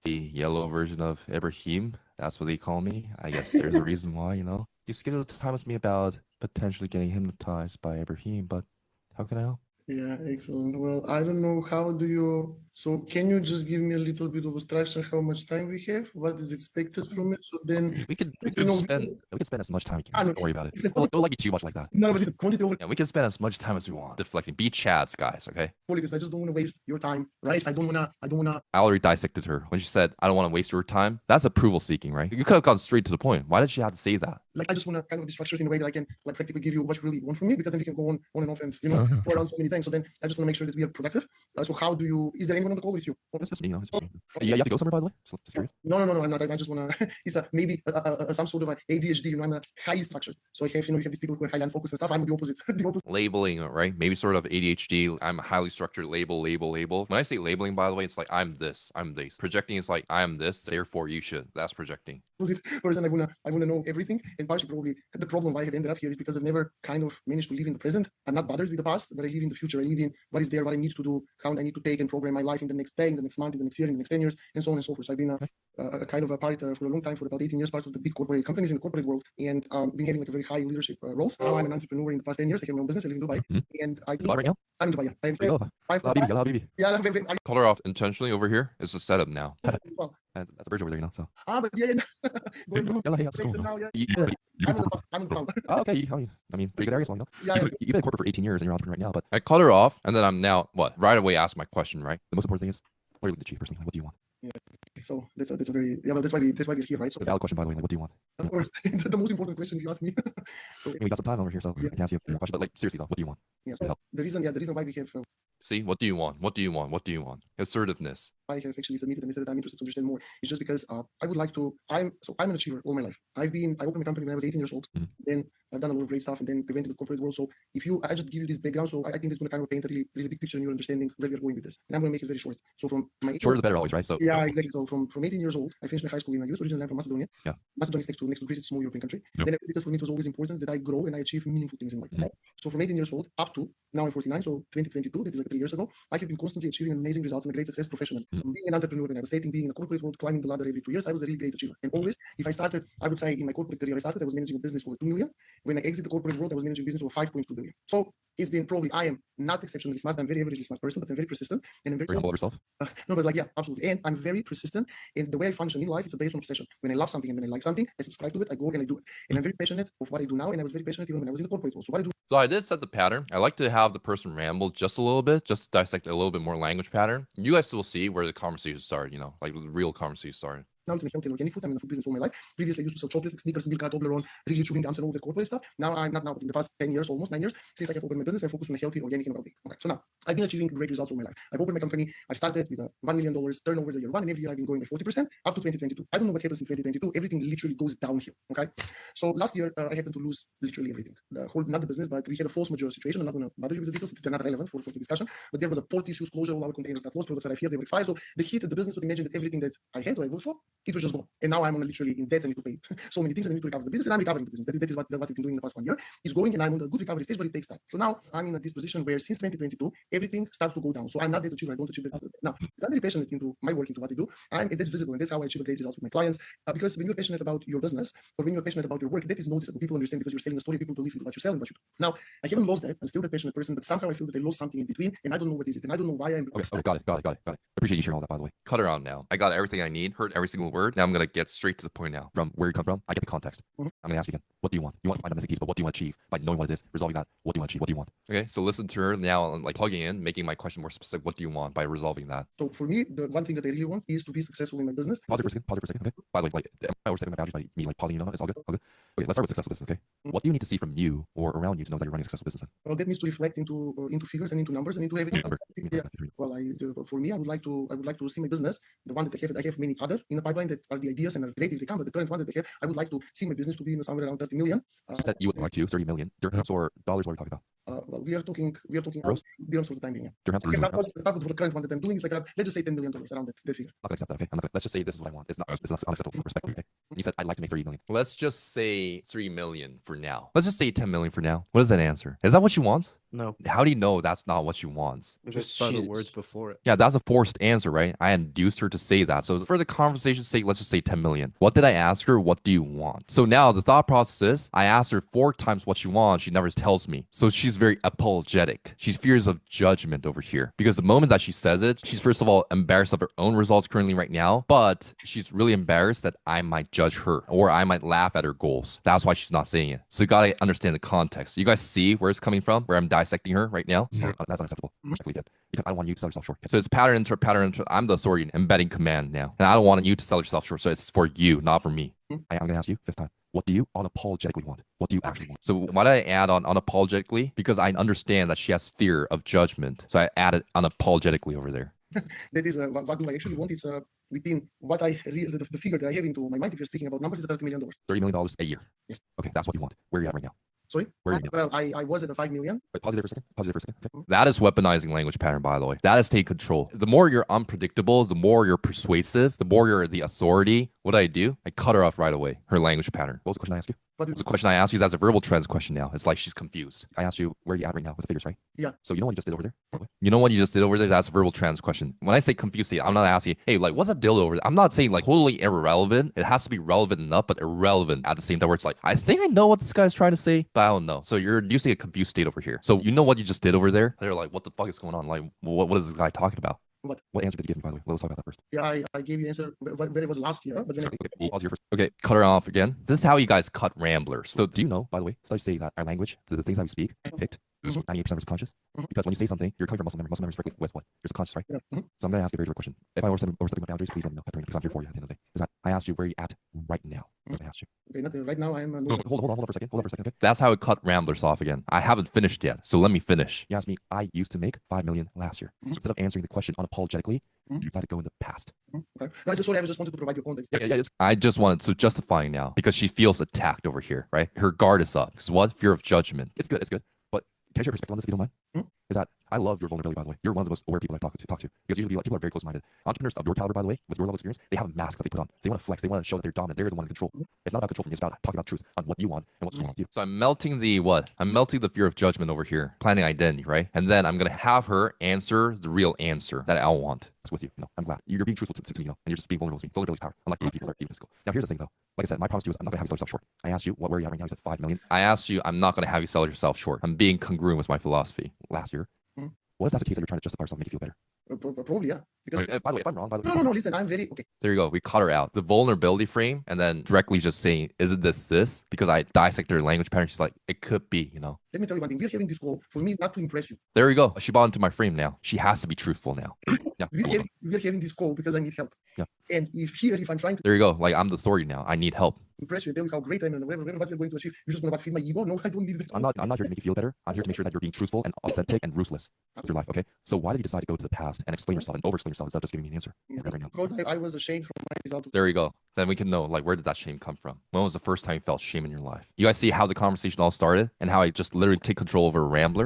the yellow version of Ibrahim. That's what they call me. I guess there's a reason why, You scheduled time with me about potentially getting hypnotized by Ibrahim, but how can I help? Yeah, excellent. Well, I don't know how do you. So, can you just give me a little bit of a structure how much time we have, what is expected from it? So then, We could we you could know, spend we could spend as much time we I can. know. Don't worry about it. Listen, Don't like you too much like that. no, but listen, quantity over Yeah, we can spend as much time as we want. Deflecting. Be Chad's guys, okay? quality. I just don't want to waste your time, right? I don't wanna. I don't wanna. I already dissected her when she said, "I don't want to waste your time." That's approval seeking, right? You could have gone straight to the point. Why did she have to say that? Like, I just want to kind of be structured in a way that I can like practically give you what you really want from me, because then we can go on and off, and go around so many things. So then I just want to make sure that we are productive. So how do you? Is there anyone on the call with you? It's just me. It's just me. Yeah, you have to go somewhere, by the way. Just curious. No, I'm not. I just want to. It's maybe some sort of a ADHD. I'm a highly structured. So I have, you have these people who are highly unfocused and stuff. I'm the opposite. The opposite. Labeling, right? Maybe sort of ADHD. I'm highly structured. Label. When I say labeling, by the way, it's like I'm this. I'm this. Projecting is like I'm this. Therefore, you should. That's projecting. Person, I wanna know everything, and partially probably the problem why I have ended up here is because I've never kind of managed to live in the present. I'm not bothered with the past, but I live in the future. I live in what is there, what I need to do, how I need to take and program my life in the next day, in the next month, in the next year, in the next 10 years, and so on and so forth. So I've been a kind of a part for a long time, for about 18 years, part of the big corporate companies in the corporate world, and been having like a very high leadership roles. Now I'm an entrepreneur in the past 10 years. I have my own business. I live in Dubai, and Dubai right now? I'm in Dubai. I'm Habibi. yeah, Call her off intentionally over here. It's a setup now. well. That's a bridge over there, So. But yeah. Yalla, hey, that's cool. Now, yeah. I'm in the town. Oh, okay. I mean, pretty good areas, Yeah, You've been in corporate for 18 years and you're an entrepreneur right now, but I cut her off, and then I'm now, right away ask my question, right? The most important thing is, what are you looking to achieve personally? What do you want? Yeah. So that's a very, well, that's why we're here, right? So it's a valid question, by the way. Like, what do you want? Of course, the most important question you asked me. So we got some time over here, so I can ask you a question. But like, seriously though, what do you want? Yeah. So the reason why we have. See, what do you want? What do you want? What do you want? Assertiveness. I have actually submitted and said that I'm interested to understand more. It's just because I would like to. I'm an achiever all my life. I opened my company when I was 18 years old. Then I've done a lot of great stuff, and then we went into the corporate world. So I just give you this background, so I think it's going to kind of paint a really, really big picture in your understanding where we are going with this. And I'm going to make it very short. So from my shorter the better, always, right? So yeah, exactly. So from 18 years old, I finished my high school in my youth. Originally, I'm from Macedonia. Yeah. Macedonia is next to Greece. It's a small European country. Yep. Then because for me it was always important that I grow and I achieve meaningful things in life. So from 18 years old up to now I'm 49, so 2022, that is like 3 years ago, I have been constantly achieving amazing results and a great success professionally. From being an entrepreneur when I was dating, being in a corporate world, climbing the ladder every 2 years, I was a really great achiever. And always, if I started, I would say in my corporate career, I was managing a business for 2 million. When I exited the corporate world, I was managing a business for 5.2 billion. So it's been probably, I am not exceptionally smart. I'm very averagely smart person, but I'm very persistent. And I'm very humble of yourself. No, but like, yeah, absolutely. And I'm very persistent. And the way I function in life is based on obsession. When I love something and when I like something, I subscribe to it, I go and I do it. And I'm very passionate of what I do now. And I was very passionate even when I was in the corporate world. So what I do. So I did set the pattern. I like to have the person ramble just a little bit, just to dissect a little bit more language pattern. You guys will see where the conversation started, like the real conversation started. Now it's in healthy and organic food. I'm in the food business all my life. Previously, I used to sell chocolates, Snickers, Milka, Toblerone, really chewing gums and all that corporate stuff. Now I'm not now, but in the past 10 years, almost 9 years, since I have opened my business, I focus on healthy, organic, and well-being. Okay, so now I've been achieving great results all my life. I've opened my company. I started with a $1 million turnover the year one, and every year I've been going by 40% up to 2022. I don't know what happens in 2022. Everything literally goes downhill. Okay, so last year I happened to lose literally everything. The whole, not the business, but we had a force majeure situation. I'm not going to bother you with the details; they're not relevant for the discussion. But there was a port issues, closure, all our containers got lost, products that I feared they were expired. So the hit at the business would imagine that everything that I had or I worked for, it was just gone. And now I'm on literally in debt. I need to pay so many things. I need to recover the business, and I'm recovering the business. That is what we've been doing in the past 1 year. It's going, and I'm on a good recovery stage, but it takes time. So now I'm in this position where since 2022, everything starts to go down. So I'm not that achiever. I don't achieve that. Now, I'm very passionate into my work, into what I do, and that's visible, and that's how I achieve great results with my clients. Because when you're passionate about your business or when you're passionate about your work, that is noticeable. People understand because you're selling a story. People believe in what you're selling, what you do. Now, I haven't lost that. I'm still that passionate person, but somehow I feel that I lost something in between, and I don't know what is it, and I don't know why I'm. Okay, got it. Appreciate you sharing all that, by the way. Cut her out now. I got everything I need. Heard every single word. Now I'm gonna get straight to the point now. From where you come from, I get the context. I'm gonna ask you again. What do you want? You want to find the missing piece, but what do you want to achieve? By knowing what it is, resolving that. What do you want to achieve? What do you want? Okay, so listen to her now. I'm like plugging in, making my question more specific. What do you want by resolving that? So for me, the one thing that I really want is to be successful in my business. Pause it for a second. Okay. By the way, I always setting my boundaries by me like pausing. It's all good. Okay, let's start with successful business. Okay. What do you need to see from you or around you to know that you're running a successful business? Well, that needs to reflect into figures and into numbers and into everything. Yeah. Well, for me, I would like to see my business, the one that I have many other in the pipeline that are the ideas and are great if they come, but the current one that I have, I would like to see my business to be in somewhere around 30 million. You said you would like to 30 million dirhams or dollars. What are we talking about? Well, we are talking Gross? dirhams for the time being. Yeah. Dirhams or Okay, euro? now start with the current one that I'm doing. It's like let's just say $10 million around that figure. I'm not gonna accept that, okay? Let's just say this is what I want. It's not unacceptable for respect, okay? You said I'd like to make 30 million. Let's just say 3 million for now. Let's just say 10 million for now. What does that answer? Is that what you want? No, How do you know that's not what you want? just by the words before it. Yeah, that's a forced answer, right? I induced her to say that. So for the conversation's sake, let's just say 10 million. What did I ask her? What do you want? So now the thought process is I asked her 4 times what she wants. She never tells me. So she's very apologetic. She fears of judgment over here because the moment that she says it, she's first of all embarrassed of her own results currently right now, but she's really embarrassed that I might judge her or I might laugh at her goals. That's why she's not saying it. So you gotta understand the context. You guys see where it's coming from, where I'm dissecting her right now? So that's unacceptable. Respectfully, because I don't want you to sell yourself short. So it's pattern into pattern into. I'm the authority embedding command now, and I don't want you to sell yourself short. So it's for you, not for me. I'm gonna ask you 5th time. What do you unapologetically want? What do you actually want? So why did I add on unapologetically? Because I understand that she has fear of judgment. So I added unapologetically over there. That is what do I actually want? It's within what I the figure that I have into my mind. If you're speaking about numbers, is $30 million. $30 million a year. Yes. Okay, that's what you want. Where are you at right now? Sorry. Where are you? Well, I was at the 5 million. Wait, pause it there for a second. Pause it there for a second. Okay. That is weaponizing language pattern, by the way. That is take control. The more you're unpredictable, the more you're persuasive, the more you're the authority. What do? I cut her off right away. Her language pattern. What was the question I asked you? What It's a question I asked you. That's a verbal trends question now. It's like she's confused. I asked you where are you at right now with the figures, right? Yeah. So you know what you just did over there? You know what you just did over there? That's a verbal trends question. When I say confused, I'm not asking, hey, like what's a dildo over there? I'm not saying like totally irrelevant. It has to be relevant enough, but irrelevant at the same time where it's like, I think I know what this guy's trying to say, but I don't know. So you're using a confused state over here. So you know what you just did over there? They're like, what the fuck is going on? Like, what is this guy talking about? What answer did you give me, by the way? Let's talk about that first. Yeah, I gave you answer where it was last year, but then Okay, we'll pause here first. Okay, cut her off again. This is how you guys cut Ramblers. So do you know, by the way, so I say that our language, the things that we speak, picked, 98% of it's conscious. Because when you say something, you're coming from muscle memory directly with what? You're conscious, right? Yeah. So I'm going to ask you a very direct question. If I overstepping my boundaries, please let me know, because I'm here for you at the end of the day. Is that I asked you where you at right now? I asked you. Okay, not, right now I'm Hold on for a second. Okay. That's how it cut Ramblers off again. I haven't finished yet, so let me finish. You asked me, I used to make 5 million last year. Instead of answering the question unapologetically, you decided to go in the past. Okay. No, I just wanted to provide you context. Yeah. I just wanted to justifying now because she feels attacked over here, right? Her guard is up. Because what? Fear of judgment. It's good. But can I share your perspective on this if you don't mind? Is that I love your vulnerability, by the way. You're one of the most aware people I talk to. Because usually people are very close-minded. Entrepreneurs of your caliber, by the way, with your level of experience, they have a mask that they put on. They want to flex. They want to show that they're dominant. They're the one in control. It's not about control from you. It's about talking about truth on what you want and what's going on with you. So I'm melting the what? I'm melting the fear of judgment over here. Planning identity, right? And then I'm going to have her answer the real answer that I want. That's with you. I'm glad. You're being truthful to me, and you're just being vulnerable to me. Vulnerability is power. Unlike the people that are egotistical. Now here's the thing, though. Like I said, my promise to you is I'm not going to have you sell yourself short. I asked you, where are you at right now? You said 5 million. I asked you, I'm not going to have you sell yourself short. I'm being congruent with my philosophy. Last year, what if that's the case that you're trying to justify yourself and make you feel better? Probably, yeah. Because By the way, if I'm wrong, by the way. no. Listen, I'm very okay. There you go. We cut her out. The vulnerability frame, and then directly just saying, "Isn't this?" Because I dissected her language pattern. She's like, "It could be," Let me tell you one thing. We're having this call for me not to impress you. There we go. She bought into my frame now. She has to be truthful now. Yeah. We're having this call because I need help. Yeah. And if I'm trying to There you go. Like I'm the authority now. I need help. impress you and tell you how great I am and whatever what we're going to achieve, you just want to feed my ego. No, I don't need that. I'm not here to make you feel better. I'm here to make sure that you're being truthful and authentic and ruthless with your life. Okay. So why did you decide to go to the past and explain yourself and over-explain yourself instead of just giving me an answer? Right now. Because I was ashamed from my result. There you go. Then we can know, like, where did that shame come from? When was the first time you felt shame in your life? You guys see how the conversation all started and how I just literally take control over a Rambler?